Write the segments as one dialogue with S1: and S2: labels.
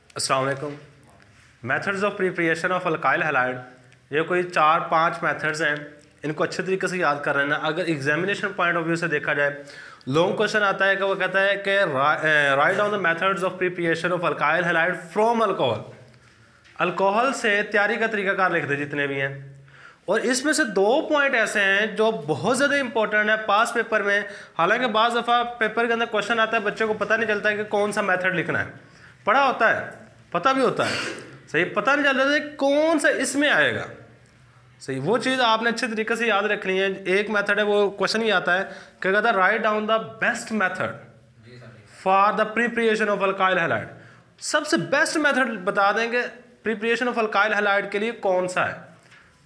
S1: अस्सलाम वालेकुम। Methods of preparation of alkyl halide, ये कोई 4-5 मेथड्स हैं, इनको अच्छे तरीके से याद कर लेना। अगर एग्जामिनेशन पॉइंट ऑफ व्यू से देखा जाए, लॉन्ग क्वेश्चन आता है कि वो कहता है कि write down the methods of preparation of alkyl halide from alcohol. Alcohol से तैयारी का तरीकाकार लिख दे जितने भी हैं, और इसमें से 2 पॉइंट ऐसे हैं जो बहुत ज़्यादा इंपॉर्टेंट है पास पेपर में। हालांकि बाज़ दफ़ा पेपर के अंदर क्वेश्चन आता है, बच्चों को पता नहीं चलता है कि कौन सा मेथड लिखना है। पढ़ा होता है, पता भी होता है, सही, पता नहीं चलता है कौन सा इसमें आएगा। सही, वो चीज़ आपने अच्छे तरीके से याद रखनी है। एक मेथड है, वो क्वेश्चन ही आता है क्या कहता है, write down the best method for the preparation of alkyl halide. सबसे बेस्ट मेथड बता देंगे प्रिपरेशन ऑफ अल्काइल हैलाइड के लिए कौन सा है।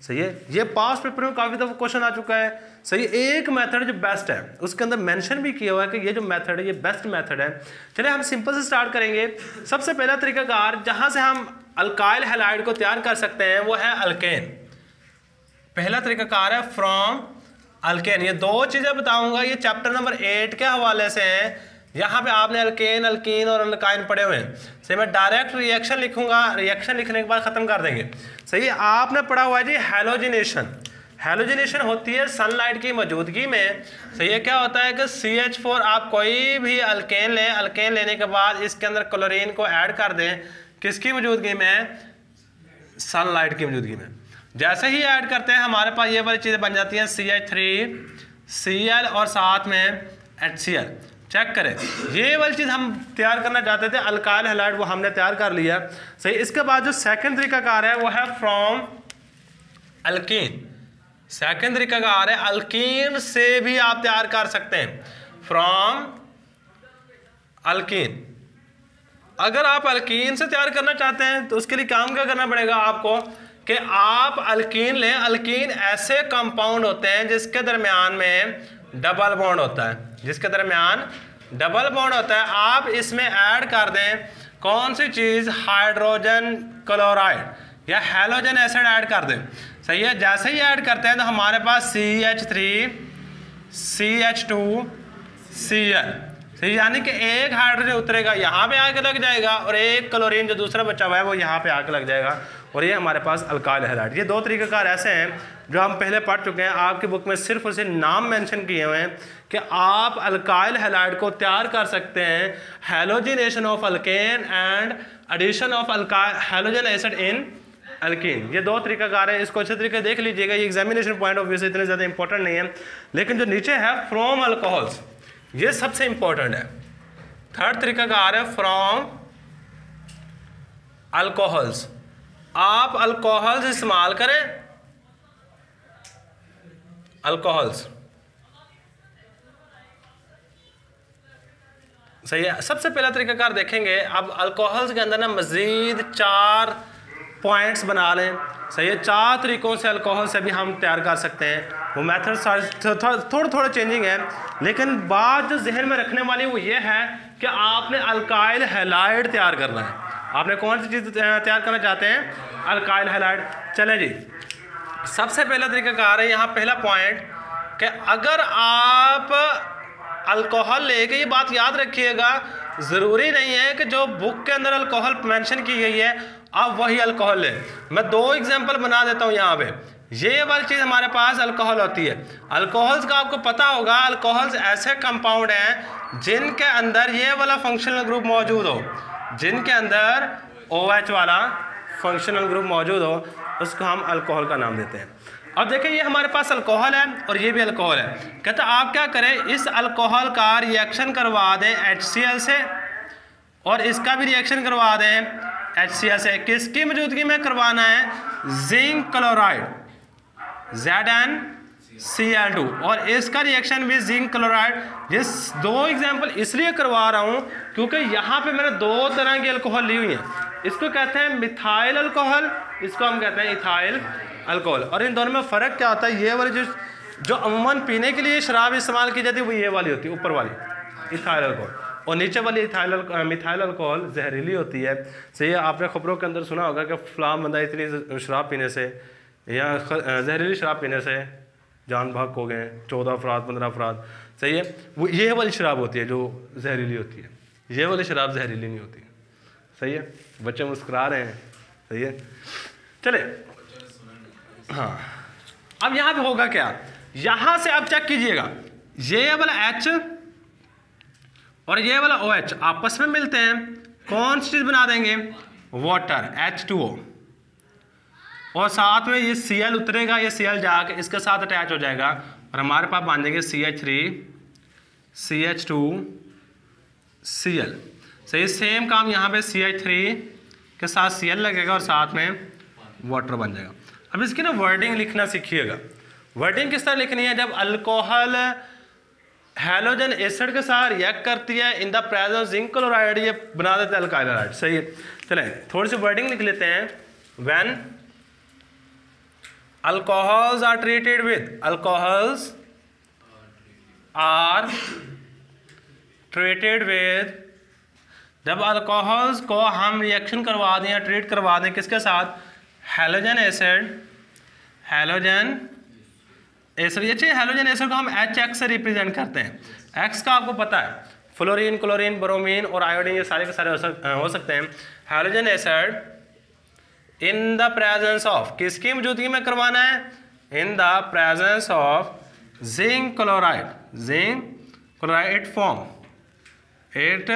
S1: सही है, ये पास पेपर में काफ़ी दफ़ा क्वेश्चन आ चुका है। सही, एक मेथड जो बेस्ट है उसके अंदर मेंशन भी किया हुआ है कि ये जो मेथड है ये बेस्ट मेथड है। चलिए हम सिंपल से स्टार्ट करेंगे। सबसे पहला तरीकाकार जहां से हम अल्काइल हैलाइड को तैयार कर सकते हैं वो है अल्केन। पहला तरीकाकार है फ्रॉम अल्केन। ये 2 चीज़ें बताऊंगा, ये चैप्टर नंबर 8 के हवाले से हैं। यहाँ पे आपने अल्केन, अल्कीन और अल्काइन पढ़े हुए हैं। सही, मैं डायरेक्ट रिएक्शन लिखूंगा, रिएक्शन लिखने के बाद ख़त्म कर देंगे। सही, आपने पढ़ा हुआ है जी हैलोजिनेशन। हैलोजिनेशन होती है सनलाइट की मौजूदगी में। सही है, क्या होता है कि CH4, आप कोई भी अल्केन लें, अल्केन लेने के बाद इसके अंदर क्लोरीन को ऐड कर दें, किसकी मौजूदगी में, सनलाइट की मौजूदगी में। जैसे ही ऐड करते हैं हमारे पास ये वाली चीज़ें बन जाती हैं CH3Cl और साथ में HCl। चेक करें, ये वाली चीज़ हम तैयार करना चाहते थे अल्काइल हैलाइड, वो हमने तैयार कर लिया। सही, इसके बाद जो सेकंड तरीकाकार है वो है फ्रॉम अल्कीन। सेकंड तरीकाकार है अल्कीन से भी आप तैयार कर सकते हैं, फ्रॉम अल्कीन। अगर आप अल्कीन से तैयार करना चाहते हैं तो उसके लिए काम क्या करना पड़ेगा आपको कि आप अल्कीन लें। अल्कीन ऐसे कंपाउंड होते हैं जिसके दरमियान में डबल बॉन्ड होता है, जिसके दरमियान डबल बॉन्ड होता है। आप इसमें ऐड कर दें कौन सी चीज़, हाइड्रोजन क्लोराइड या हैलोजन एसिड ऐड कर दें। सही है, जैसे ही ऐड करते हैं तो हमारे पास CH3CH2Cl। सही, यानी कि एक हाइड्रोजन उतरेगा, यहाँ पे आके लग जाएगा, और एक क्लोरीन जो दूसरा बचा हुआ है वो यहाँ पे आके लग जाएगा, और ये हमारे पास अल्काइल हैलाइड। ये 2 तरीक़ाकार ऐसे हैं जो हम पहले पढ़ चुके हैं। आपकी बुक में सिर्फ और सिर्फ नाम मेंशन किए हुए हैं कि आप अल्काइल हैलाइड को तैयार कर सकते हैं halogenation of alkane and addition of halogen acid in alkene. ये 2 तरीक़ाकार है, इसको अच्छे तरीके देख लीजिएगा। ये एग्जामिनेशन पॉइंट ऑफ व्यू से इतने ज़्यादा इंपॉर्टेंट नहीं है, लेकिन जो नीचे है फ्रॉम अल्कोहल्स, ये सबसे इंपॉर्टेंट है। थर्ड तरीक़ाकार है फ्रॉम अल्कोहल्स। आप अल्कोहल्स इस्तेमाल करें, अल्कोहल्स। सही है, सबसे पहला तरीकाकार देखेंगे। अब अल्कोहल्स के अंदर ना मज़ीद 4 पॉइंट्स बना लें। सही है, 4 तरीक़ों से अल्कोहल से भी हम तैयार कर सकते हैं। वो मेथड थोड़ा चेंजिंग है, लेकिन बात जो जहन में रखने वाली वो ये है कि आपने अल्काइल हैलाइड तैयार करना है। आपने कौन सी चीज़ तैयार करना चाहते हैं, अल्काइल हैलाइड। चलें जी, सबसे पहला तरीकाकार है यहाँ पहला पॉइंट कि अगर आप अल्कोहल लेके, ये बात याद रखिएगा, ज़रूरी नहीं है कि जो बुक के अंदर अल्कोहल मेंशन की गई है आप वही अल्कोहल लें। मैं 2 एग्जांपल बना देता हूँ यहाँ पे। ये वाली चीज़ हमारे पास अल्कोहल होती है। अल्कोहल्स का आपको पता होगा, अल्कोहल्स ऐसे कंपाउंड हैं जिनके अंदर ये वाला फंक्शनल ग्रुप मौजूद हो, जिनके अंदर OH वाला फंक्शनल ग्रुप मौजूद हो, उसको हम अल्कोहल का नाम देते हैं। अब देखिए, ये हमारे पास अल्कोहल है और ये भी अल्कोहल है। कहते हैं आप क्या करें, इस अल्कोहल का रिएक्शन करवा दें HCl से, और इसका भी रिएक्शन करवा दें HCl से। किसकी मौजूदगी में करवाना है, जिंक क्लोराइड ZnCl2, और इसका रिएक्शन भी जिंक क्लोराइड। ये 2 एग्जाम्पल इसलिए करवा रहा हूँ क्योंकि यहाँ पे मैंने 2 तरह की अल्कोहल ली हुई हैं। इसको कहते हैं मिथाइल अल्कोहल, इसको हम कहते हैं इथाइल अल्कोहल। और इन दोनों में फ़र्क क्या होता है, ये वाली जो अमूमन पीने के लिए शराब इस्तेमाल की जाती है वो ये वाली होती है, ऊपर वाली इथाइल अल्कोहल, और नीचे वाली मिथाइल अल्कोहल जहरीली होती है। सही है, आपने खबरों के अंदर सुना होगा कि फ़लाँ बंदा इतनी शराब पीने से या जहरीली शराब पीने से जान भाग हो गए 14 अफराद 15 अफराद। सही है, वो ये वाली शराब होती है जो जहरीली होती है, ये वाली शराब जहरीली नहीं होती। सही है, बच्चे मुस्कुरा रहे हैं, सही है। चले, हाँ, अब यहाँ पे होगा क्या, यहाँ से आप चेक कीजिएगा, ये वाला H और ये वाला OH आपस में मिलते हैं, कौन सी चीज़ बना देंगे, वाटर, H2O, और साथ में ये Cl उतरेगा, ये Cl जाके इसके साथ अटैच हो जाएगा और हमारे पास बन जाएंगे CH3 CH2 Cl। सही, सेम काम यहाँ पे CH3 के साथ Cl लगेगा और साथ में वाटर बन जाएगा। अब इसकी ना वर्डिंग लिखना सीखिएगा। वर्डिंग किस तरह लिखनी है, जब अल्कोहल हैलोजन एसिड के साथ रिएक्ट करती है in the presence of zinc chloride, ये बना देते हैं अल्काइल हैलाइड। सही है, चलें थोड़ी सी वर्डिंग लिख लेते हैं। When alcohols are treated with, alcohols are treated with, जब अल्कोहल्स को हम रिएक्शन करवा दें या ट्रीट करवा दें किसके साथ, हैलोजन एसिड, हैलोजन एसिड। ये चाहिए, हैलोजन एसिड को हम HX से रिप्रेजेंट करते हैं। X का आपको पता है, फ्लोरीन, क्लोरीन, ब्रोमीन और आयोडीन, ये सारे के सारे हो सकते हैं। Halogen acid in the presence of, किसकी मौजूदगी में करवाना है, in the presence of zinc chloride, zinc chloride, it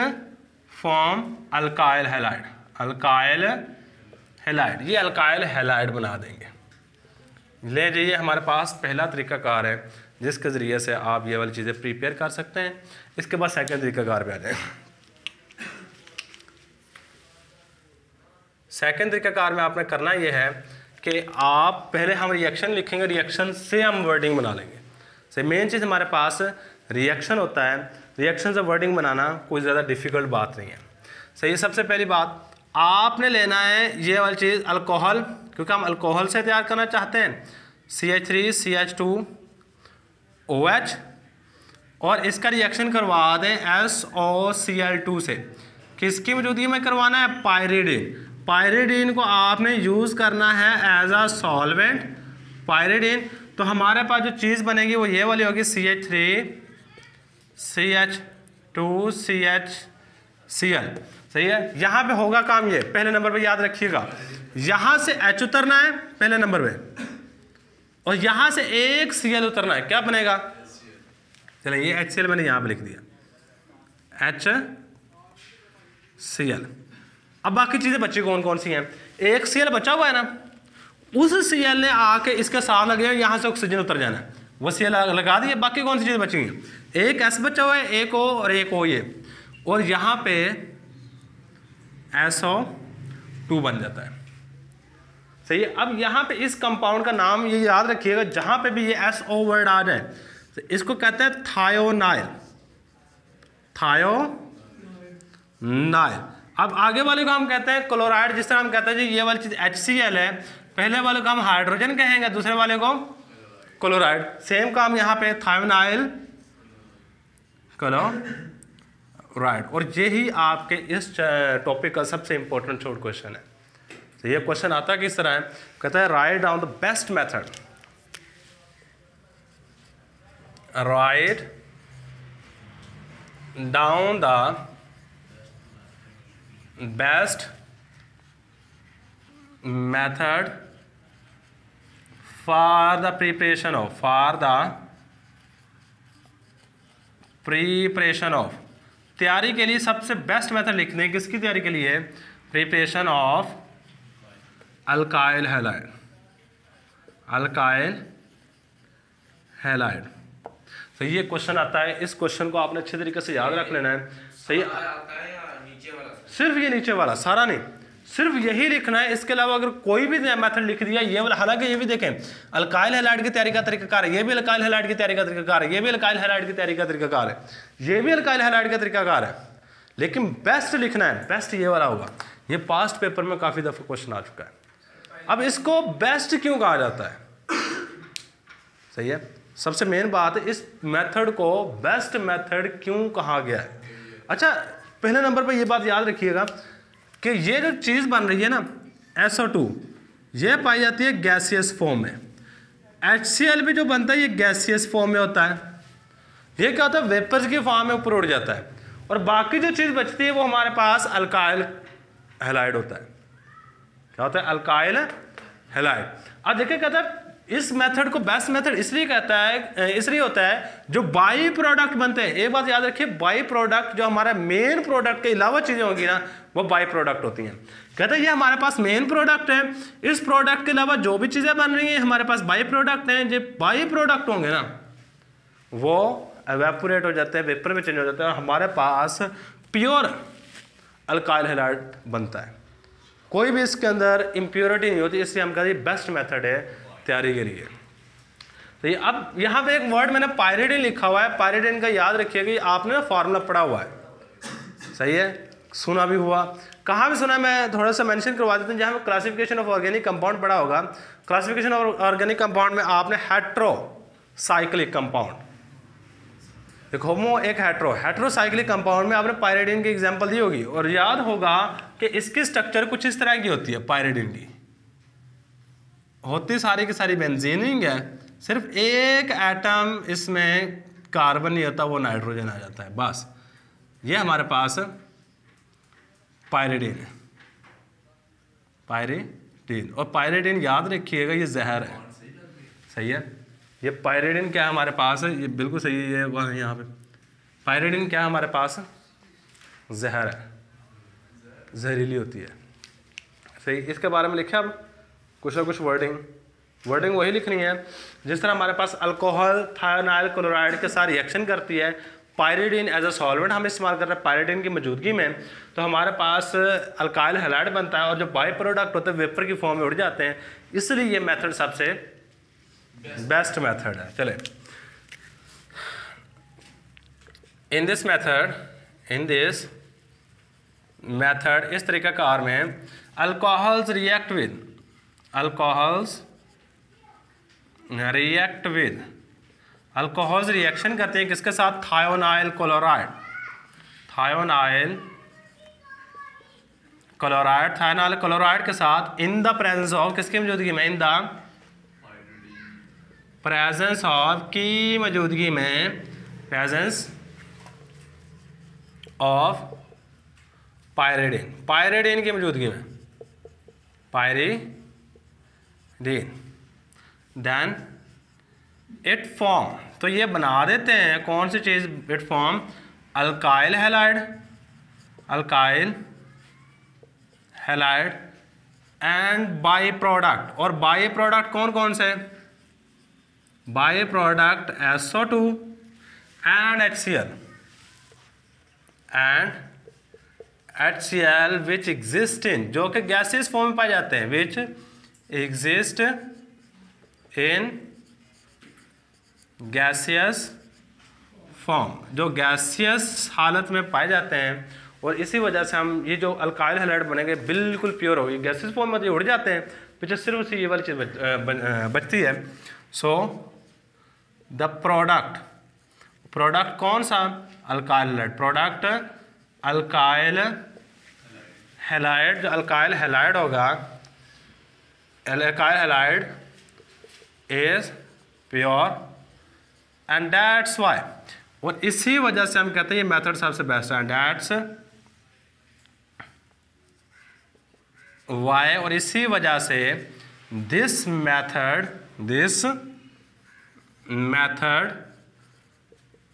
S1: form alkyl halide, alkyl halide, ये अल्काइल हैलाइड बना देंगे। ले जाइए, हमारे पास पहला तरीकाकार है जिसके ज़रिए से आप ये वाली चीज़ें प्रिपेयर कर सकते हैं। इसके बाद सेकंड तरीकाकार पे आ जाए। सेकंड तरीकाकार में आपने करना ये है कि आप पहले हम रिएक्शन लिखेंगे, रिएक्शन से हम वर्डिंग बना लेंगे। सही, मेन चीज़ हमारे पास रिएक्शन होता है, रिएक्शन से वर्डिंग बनाना कोई ज़्यादा डिफ़िकल्ट बात नहीं है। सही, सबसे पहली बात आपने लेना है ये वाली चीज़ अल्कोहल, क्योंकि हम अल्कोहल से तैयार करना चाहते हैं, CH3 CH2 OH, और इसका रिएक्शन करवा दें SOCl2 से। किसकी मौजूदगी में करवाना है, पायरिडीन। पायरिडीन को आपने यूज़ करना है एज अ सॉल्वेंट, पायरिडीन। तो हमारे पास जो चीज़ बनेगी वो ये वाली होगी, CH3 CH2 CHCl। सही है, यहाँ पे होगा काम ये, पहले नंबर पे याद रखिएगा, यहाँ से H उतरना है पहले नंबर पे और यहाँ से एक Cl उतरना है, क्या बनेगा, चलिए ये HCl मैंने यहाँ पे लिख दिया, HCl। अब बाकी चीज़ें बच्ची कौन कौन सी हैं, एक Cl बचा हुआ है ना, उस Cl ने आके इसके साथ लगे, यहाँ से ऑक्सीजन उतर जाना है, वो Cl लगा दिए। बाकी कौन सी चीज़ें बची हैं, एक S बचा हुआ है, एक O और एक O ये, और यहाँ पे SO2 बन जाता है। सही है, अब यहाँ पे इस कंपाउंड का नाम ये याद रखिएगा, जहाँ पे भी ये SO वर्ड आ जाए तो इसको कहते हैं थायोनाइल, थायोनाइल। अब आगे वाले को हम कहते हैं क्लोराइड, जिस तरह हम कहते हैं जी ये वाली चीज़ HCl है, पहले वाले को हम हाइड्रोजन कहेंगे, दूसरे वाले को क्लोराइड। सेम काम यहाँ पे थायोनाइल क्लोराइड। और यही आपके इस टॉपिक का सबसे इंपॉर्टेंट शॉर्ट क्वेश्चन है। तो ये क्वेश्चन आता है किस तरह है, कहता है write down the best method, write down the best method for the preparation of, तैयारी के लिए सबसे बेस्ट मेथड लिखने हैं, किसकी तैयारी के लिए, preparation of alkyl halide, alkyl halide. तो ये क्वेश्चन आता है, इस क्वेश्चन को आपने अच्छे तरीके से याद रख लेना है। सही, सिर्फ ये नीचे वाला सारा नहीं, सिर्फ यही लिखना है। इसके अलावा अगर कोई भी मेथड लिख दिया ये वाला, हालांकि ये भी देखें अल्काइल हैलाइड की तैयारी का तरीकाकार है, ये भी अल्काइल हैलाइड की तैयारी का तरीकाकार है, ये भी अल्काइल हैलाइड की तैयारी का तरीकाकार है, ये भी अल्काइल हैलाइड का तरीकाकार है, लेकिन बेस्ट लिखना है, बेस्ट ये वाला होगा। ये पास्ट पेपर में काफ़ी दफ़ा क्वेश्चन आ चुका है। अब इसको बेस्ट क्यों कहा जाता है, सही है, सबसे मेन बात है इस मेथड को बेस्ट मेथड क्यों कहा गया है। अच्छा, पहले नंबर पर ये बात याद रखिएगा कि ये जो चीज़ बन रही है ना SO2, ये पाई जाती है गैसियस फॉर्म में। HCl भी जो बनता है ये गैसियस फॉर्म में होता है। ये क्या होता है, वेपर्स की फॉर्म में ऊपर उड़ जाता है, और बाकी जो चीज़ बचती है वो हमारे पास अल्काइल हैलाइड होता है। क्या होता है? Alkyl halide. अब देखिए कहता है इस मेथड को बेस्ट मेथड इसलिए कहता है, इसलिए होता है जो बाई प्रोडक्ट बनते हैं। एक बात याद रखिए, बाई प्रोडक्ट जो हमारा मेन प्रोडक्ट के अलावा चीजें होंगी ना, वो बाई प्रोडक्ट होती हैं। कहते हैं ये हमारे पास मेन प्रोडक्ट है, इस प्रोडक्ट के अलावा जो भी चीजें बन रही हैं हमारे पास बाई प्रोडक्ट हैं। जो बाई प्रोडक्ट होंगे ना वो एवेपोरेट हो जाते हैं, वेपर में चेंज हो जाते हैं, और हमारे पास प्योर अल्काइल हैलाइड बनता है। कोई भी इसके अंदर इम्प्योरिटी नहीं होती, इसलिए हम कहते हैं बेस्ट मेथड है तैयारी के लिए। तो ये अब यहाँ पे एक वर्ड मैंने पायरिडिन लिखा हुआ है। पायरिडिन का याद रखिएगा, कि आपने ना फॉर्मूला पढ़ा हुआ है, सही है, सुना भी हुआ। कहाँ भी सुना मैं थोड़ा सा मेंशन करवा देता हूँ। जहाँ क्लासिफिकेशन ऑफ ऑर्गेनिक कंपाउंड पढ़ा होगा, क्लासिफिकेशन ऑफ ऑर्गेनिक कंपाउंड में आपने हेट्रोसाइक्लिक कंपाउंड, एक होमो एक हेट्रोसाइक्लिक कंपाउंड में आपने पायरिडिन की एग्जांपल दी होगी, और याद होगा कि इसकी स्ट्रक्चर कुछ इस तरह की होती है। पायरिडिन की होती सारी की सारी बेंजीनिंग है, सिर्फ एक एटम इसमें कार्बन नहीं होता, वो नाइट्रोजन आ जाता है, बस। ये हमारे पास पायरिडिन है, पायरिडिन। और पायरिडिन याद रखिएगा ये जहर है, सही है। ये पायरिडिन क्या है हमारे पास है, ये बिल्कुल सही है, वह यहाँ पे पायरिडिन क्या है हमारे पास, जहर है, जहरीली होती है, सही। इसके बारे में लिखा अब कुछ ना कुछ वर्डिंग वही लिखनी है। जिस तरह हमारे पास अल्कोहल थायोनाइल क्लोराइड के साथ रिएक्शन करती है, पायरिडिन एज अ सॉल्वेंट हम इस्तेमाल कर रहे हैं पायरिडिन की मौजूदगी में, तो हमारे पास अल्काइल हैलाइड बनता है, और जो बाई प्रोडक्ट होते हैं वेपर की फॉर्म में उड़ जाते हैं। इसलिए ये मेथड सबसे बेस्ट मेथड है। चले, इन दिस मेथड इस तरीक़ाकार में alcohols react with alcohols reaction करते हैं किसके साथ, थायोनाइल क्लोराइड के साथ, इन द प्रेजेंस ऑफ, किसकी मौजूदगी में, इन द प्रेजेंस ऑफ की मौजूदगी में, प्रेजेंस ऑफ पायरिडिन की मौजूदगी में, पायरिडिन, देन इट फॉर्म, तो ये बना देते हैं कौन सी चीज़, it form alkyl halide and byproduct. और बाई प्रोडक्ट कौन कौन से, byproduct SO2 and HCl which exist in, जो कि गैसियस फॉर्म में पाए जाते हैं, which exist in gaseous form, जो गैसियस हालत में पाए जाते हैं। और इसी वजह से हम ये जो अल्काइल हैलाइड बनेंगे बिल्कुल प्योर होगी। गैसियस फॉर्म में तो उड़ जाते हैं, पीछे सिर्फ उसी ये वाली चीज़ बचती है। सो द प्रोडक्ट कौन सा, alkyl halide, product alkyl halide, जो अल्काइल हैलाइड होगा, alkyl halide is pure and that's why, और इसी वजह से हम कहते हैं ये मेथड सबसे बेस्ट है, दैट्स वाई। और इसी वजह से this method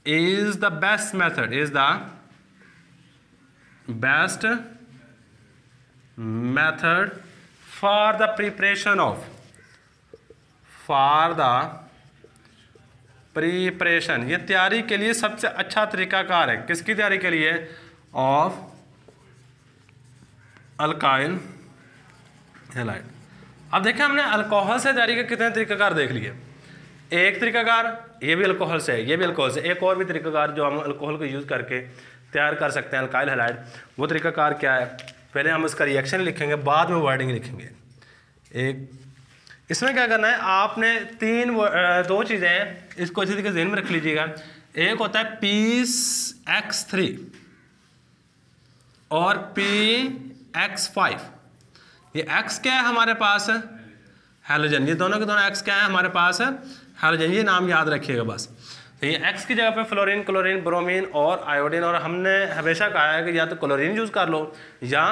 S1: is the best method, is the best method for the preparation of, ये तैयारी के लिए सबसे अच्छा तरीकाकार है। किसकी तैयारी के लिए, ऑफ अल्काइल हैलाइड। अब देखें हमने अल्कोहल से तैयारी के कितने तरीकाकार देख लिए। एक तरीकाकार ये भी अल्कोहल से है, ये भी अल्कोहल से। एक और भी तरीकाकार जो हम अल्कोहल को यूज़ करके तैयार कर सकते हैं अल्काइल हैलाइड, वो तरीकाकार क्या है, पहले हम उसका रिएक्शन लिखेंगे, बाद में वर्डिंग लिखेंगे। एक इसमें क्या करना है, आपने दो चीज़ें हैं, इसको अच्छी तरीके से ध्यान में रख लीजिएगा। एक होता है PX3 और PX5। ये X क्या है हमारे पास, हैलोजन। ये दोनों के दोनों X क्या है हमारे पास, हैलोजन। ये नाम याद रखिएगा बस। तो ये X की जगह पे फ्लोरीन, क्लोरीन, ब्रोमीन और आयोडीन, और हमने हमेशा कहा है कि या तो क्लोरीन यूज़ कर लो या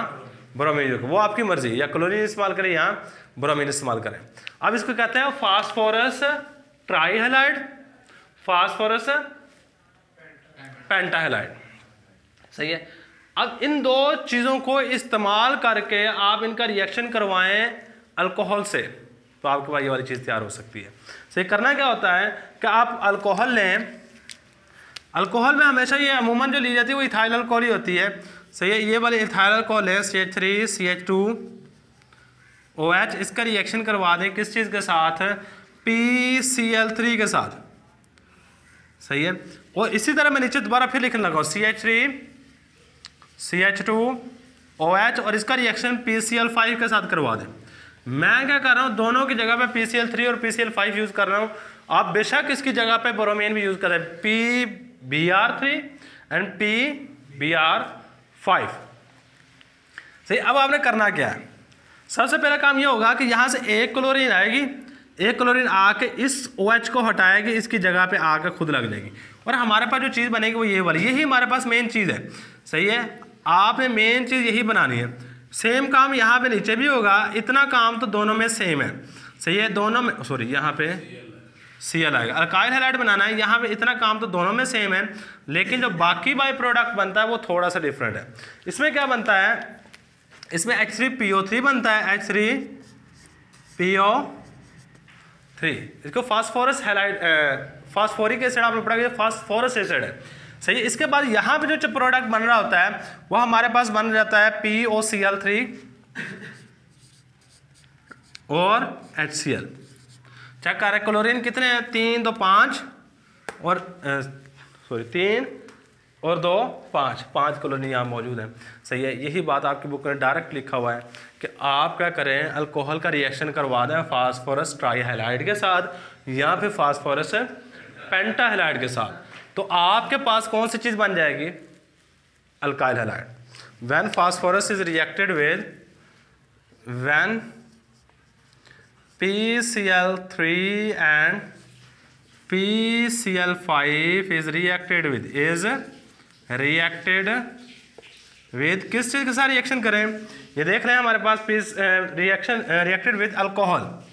S1: ब्रोमीन, वो आपकी मर्जी, या क्लोरीन इस्तेमाल करें या ब्रोमीन इस्तेमाल करें। अब इसको कहते हैं फास्फोरस ट्राईहैलाइड, फास्फोरस पेंटाहैलाइड। सही है। अब इन दो चीज़ों को इस्तेमाल करके आप इनका रिएक्शन करवाएं अल्कोहल से, तो आपके पास ये वाली चीज़ तैयार हो सकती है। सही। करना क्या होता है कि आप अल्कोहल लें, अल्कोहल में हमेशा ये अमूमन जो ली जाती है वो इथाइल अल्कोहल ही होती है। सही है। ये वाली इथाइल अल्कोहल है CH3CH2OH, इसका रिएक्शन करवा दें किस चीज़ के साथ, PCl3 के साथ। सही है। और इसी तरह मैं नीचे दोबारा फिर लिखने लगा CH3CH2OH और इसका रिएक्शन PCl5 के साथ करवा दें। मैं क्या कर रहा हूँ, दोनों की जगह पे PCl3 और PCl5 यूज़ कर रहा हूँ। आप बेशक इसकी जगह पे ब्रोमीन भी यूज़ करें, PBr3 एंड PBr5। सही। अब आपने करना क्या है, सबसे पहला काम ये होगा कि यहाँ से एक क्लोरीन आएगी, एक क्लोरीन आके इस OH को हटाएगी, इसकी जगह पे आके खुद लग जाएगी और हमारे पास जो चीज़ बनेगी वो ये वाली, यही हमारे पास मेन चीज़ है। सही है। आपने मेन चीज़ यही बनानी है। सेम काम यहाँ पे नीचे भी होगा, इतना काम तो दोनों में सेम है। सही है। दोनों में सॉरी यहाँ पे Cl आएगा, अल्काइल हैलाइड बनाना है, यहाँ पे इतना काम तो दोनों में सेम है, लेकिन जो बाकी बाई प्रोडक्ट बनता है वो थोड़ा सा डिफरेंट है। इसमें क्या बनता है, इसमें H3PO3 बनता है, H3PO3। इसको फास्फोरस हैलाइड, फास्फोरिक एसिड आपने पढ़ा, फास्फोरस एसिड है। सही है। इसके बाद यहाँ पे जो प्रोडक्ट बन रहा होता है वो हमारे पास बन जाता है POCl3 और HCl। चेक कर रहे हैं क्लोरीन कितने हैं, 3 2 5 और 3 और 2 5, 5 क्लोरीन यहाँ मौजूद हैं। सही है। यही बात आपकी बुक में डायरेक्ट लिखा हुआ है कि आप क्या करें, अल्कोहल का रिएक्शन करवा दें फास्फोरस ट्राईहैलाइड के साथ या फिर फास्फोरस पेंटाहैलाइड के साथ, तो आपके पास कौन सी चीज़ बन जाएगी, alkyl halide. When phosphorus is reacted with, when PCl3 and PCl5 is reacted with, is reacted with किस चीज़ के साथ रिएक्शन करें, ये देख रहे हैं हमारे पास रिएक्शन रिएक्टेड विद अल्कोहल।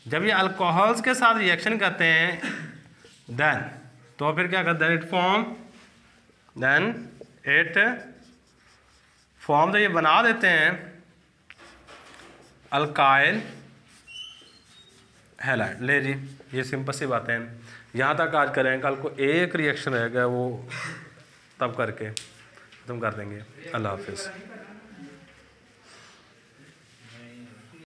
S1: जब ये अल्कोहल्स के साथ रिएक्शन करते हैं देन, तो फिर क्या करते हैं, इट फॉर्म तो ये बना देते हैं अल्काइल हैलाइड। ले जी, ये सिंपल सी बातें हैं। यहाँ तक आज करें, कल को एक रिएक्शन रहेगा वो तब करके खत्म कर देंगे। अल्लाह हाफिज़।